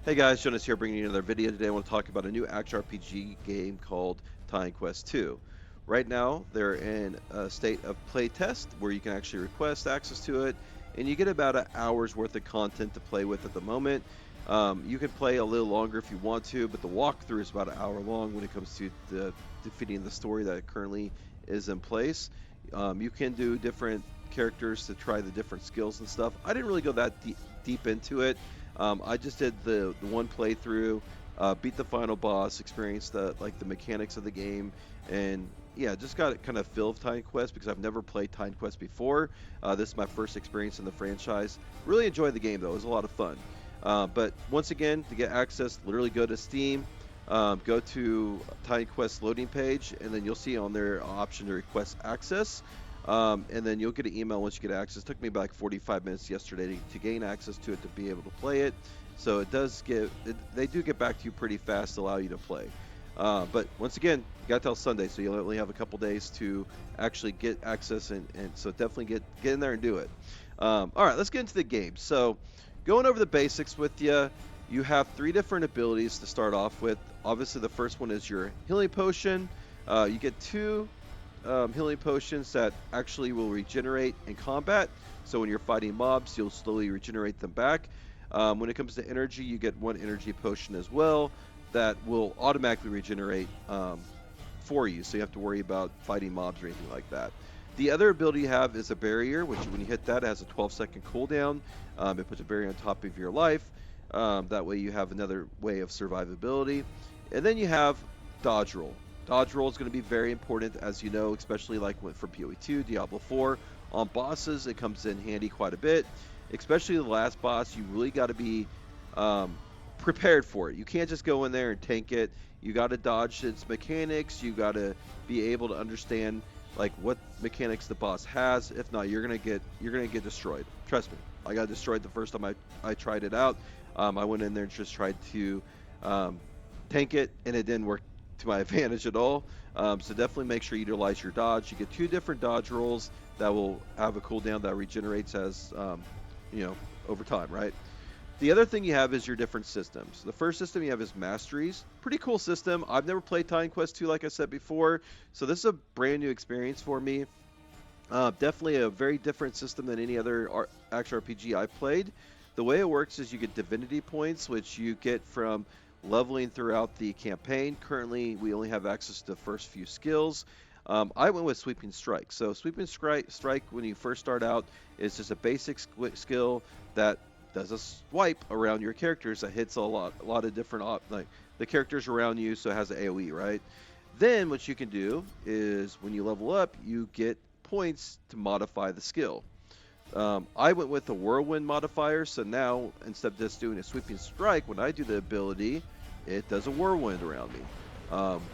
Hey guys, Jonas here bringing you another video. Today I want to talk about a new action RPG game called Time Quest 2. Right now, they're in a state of playtest where you can actually request access to it, and you get about an hour's worth of content to play with at the moment. You can play a little longer if you want to, but the walkthrough is about an hour long when it comes to defeating the story that currently is in place. You can do different characters to try the different skills and stuff. I didn't really go that deep into it. I just did the one playthrough, beat the final boss, experienced the mechanics of the game, and yeah, just got it kind of feel of Time Quest because I've never played Time Quest before. This is my first experience in the franchise. Really enjoyed the game though; it was a lot of fun. But once again, to get access, literally go to Steam, go to Time Quest loading page, and then you'll see on there an option to request access. And then you'll get an email once you get access. It took me about like 45 minutes yesterday to gain access to it to be able to play it. So it does they do get back to you pretty fast to allow you to play. But once again, you got till Sunday, so you'll only have a couple days to actually get access, and so definitely get in there and do it. All right, let's get into the game. So going over the basics with you, you have three different abilities to start off with. Obviously, the first one is your healing potion. You get two healing potions that actually will regenerate in combat. So when you're fighting mobs, you'll slowly regenerate them back. When it comes to energy, you get one energy potion as well that will automatically regenerate for you. So you have to worry about fighting mobs or anything like that. The other ability you have is a barrier, which when you hit that, it has a 12-second cooldown. It puts a barrier on top of your life. That way you have another way of survivability. And then you have dodge roll. Dodge roll is going to be very important, as you know, especially like for PoE2, Diablo 4. On bosses, it comes in handy quite a bit. Especially the last boss, you really got to be prepared for it. You can't just go in there and tank it. You got to dodge its mechanics. You got to be able to understand like what mechanics the boss has. If not, you're gonna get destroyed. Trust me, I got destroyed the first time I tried it out. I went in there and just tried to tank it, and it didn't work to my advantage at all. So definitely make sure you utilize your dodge. You get two different dodge rolls that will have a cooldown that regenerates as you know over time, right? The other thing you have is your different systems. The first system you have is masteries. Pretty cool system. I've never played Time Quest 2 like I said before, so this is a brand new experience for me. Definitely a very different system than any other action RPG I've played. The way it works is you get divinity points, which you get from leveling throughout the campaign. Currently, we only have access to the first few skills. I went with Sweeping Strike. So Sweeping Strike, when you first start out, is just a basic skill that does a swipe around your characters that hits a lot of different like the characters around you, so it has an AOE, right? Then what you can do is when you level up, you get points to modify the skill. I went with the whirlwind modifier, so now instead of just doing a sweeping strike, when I do the ability, it does a whirlwind around me,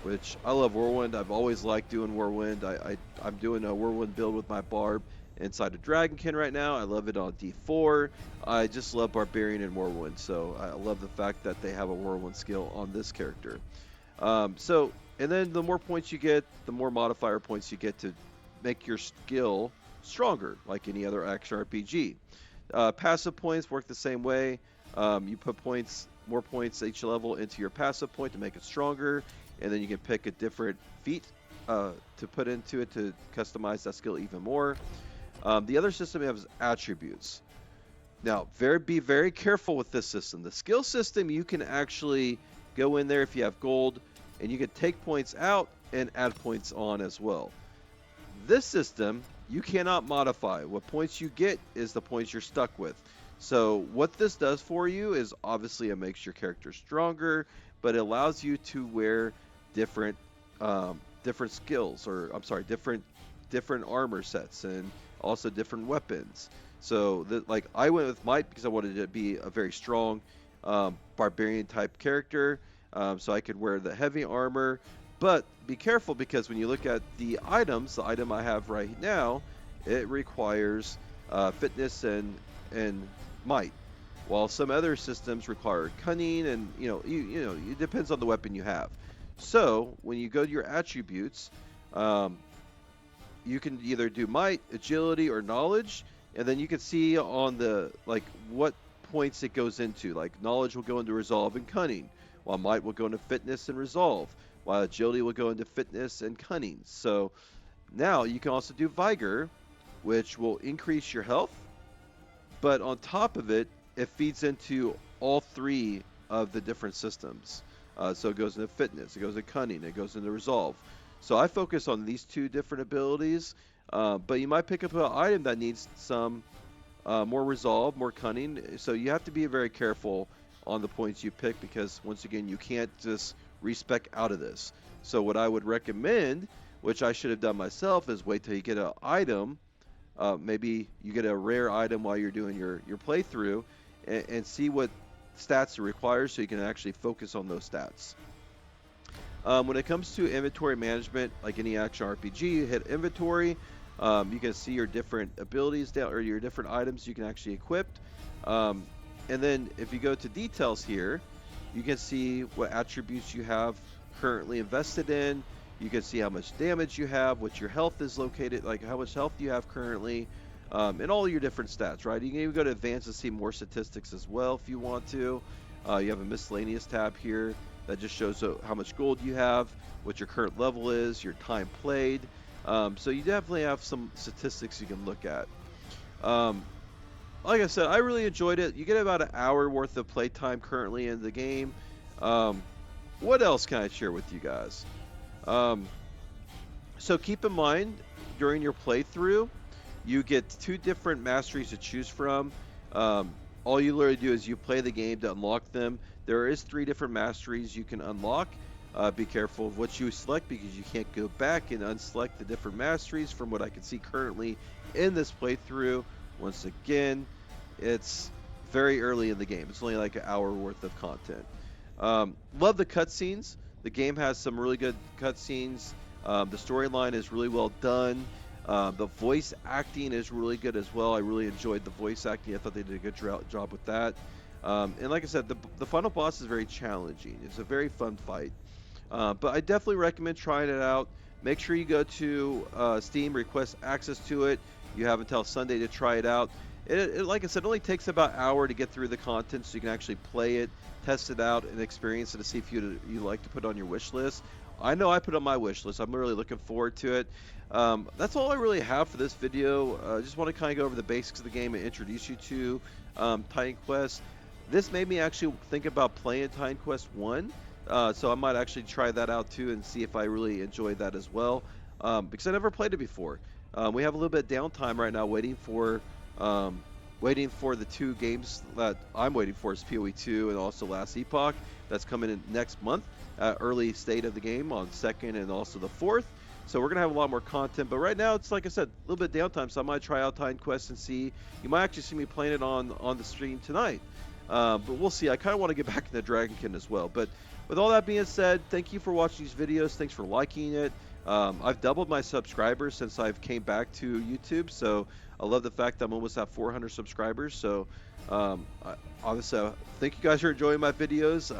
which I love whirlwind. I've always liked doing whirlwind. I'm doing a whirlwind build with my barb inside of Dragonkin right now. I love it on D4. I just love barbarian and whirlwind, so I love the fact that they have a whirlwind skill on this character. And then the more points you get, the more modifier points you get to make your skill stronger, like any other action RPG. Passive points work the same way. You put more points each level into your passive point to make it stronger, and then you can pick a different feat to put into it to customize that skill even more. The other system you have is attributes. Now, be very careful with this system. The skill system, you can actually go in there if you have gold, and you can take points out and add points on as well. This system, you cannot modify. What points you get is the points you're stuck with. So what this does for you is obviously it makes your character stronger, but it allows you to wear different skills, or I'm sorry, different armor sets and also different weapons. So like I went with might because I wanted to be a very strong barbarian type character, so I could wear the heavy armor. But be careful because when you look at the items, the item I have right now, it requires fitness and might, while some other systems require cunning and it depends on the weapon you have. So when you go to your attributes, you can either do might, agility, or knowledge, and then you can see on the like what points it goes into. Like knowledge will go into resolve and cunning, while might will go into fitness and resolve, while agility will go into fitness and cunning. So now you can also do vigor, which will increase your health, but on top of it, it feeds into all three of the different systems. So it goes into fitness, it goes into cunning, it goes into resolve. So I focus on these two different abilities, but you might pick up an item that needs some more resolve, more cunning. So you have to be very careful on the points you pick because, once again, you can't just respec out of this. So what I would recommend, which I should have done myself, is wait till you get an item. Maybe you get a rare item while you're doing your playthrough and see what stats it requires so you can actually focus on those stats. When it comes to inventory management, like any action RPG, you hit inventory. You can see your different abilities down, or your different items you can actually equip. And then if you go to details here, you can see what attributes you have currently invested in. You can see how much damage you have, what your health is located, like how much health you have currently, and all your different stats, right? You can even go to advanced and see more statistics as well if you want to. You have a miscellaneous tab here that just shows how much gold you have, what your current level is, your time played. So you definitely have some statistics you can look at. Like I said, I really enjoyed it. You get about an hour worth of playtime currently in the game. What else can I share with you guys? So keep in mind, during your playthrough, you get 2 different masteries to choose from. All you literally do is you play the game to unlock them. There is 3 different masteries you can unlock. Be careful of what you select because you can't go back and unselect the different masteries from what I can see currently in this playthrough. Once again, it's very early in the game. It's only like an hour worth of content. Love the cutscenes. The game has some really good cutscenes. The storyline is really well done. The voice acting is really good as well. I really enjoyed the voice acting. I thought they did a good job with that. And like I said, the final boss is very challenging. It's a very fun fight. But I definitely recommend trying it out. Make sure you go to Steam, request access to it. You have until Sunday to try it out. Like I said, it only takes about an hour to get through the content, so you can actually play it, test it out, and experience it to see if you like to put it on your wish list. I know I put it on my wish list. I'm really looking forward to it. That's all I really have for this video. I just want to kind of go over the basics of the game and introduce you to Titan Quest. This made me actually think about playing Titan Quest 1. So I might actually try that out too and see if I really enjoyed that as well, because I never played it before. We have a little bit of downtime right now waiting for the 2 games that I'm waiting for, is PoE 2 and also Last Epoch. That's coming in next month, early state of the game on 2nd and also the 4th. So we're going to have a lot more content. But right now, it's like I said, a little bit of downtime, so I might try out Titan Quest and see. You might actually see me playing it on the stream tonight. But we'll see. I kind of want to get back into Dragonkin as well. But with all that being said, thank you for watching these videos. Thanks for liking it. I've doubled my subscribers since I've came back to YouTube, so I love the fact that I'm almost at 400 subscribers. So obviously, I think you guys are enjoying my videos,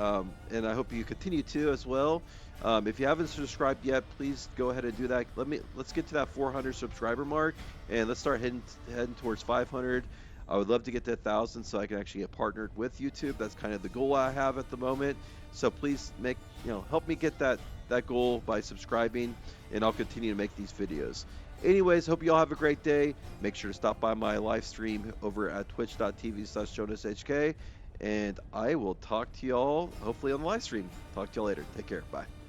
and I hope you continue to as well. If you haven't subscribed yet, please go ahead and do that. Let's get to that 400 subscriber mark, and let's start heading towards 500. I would love to get to 1,000 so I can actually get partnered with YouTube. That's kind of the goal I have at the moment. So please help me get that goal by subscribing, and I'll continue to make these videos. Anyways, hope you all have a great day. Make sure to stop by my live stream over at twitch.tv/JonasHK, and I will talk to y'all hopefully on the live stream. Talk to y'all later. Take care. Bye.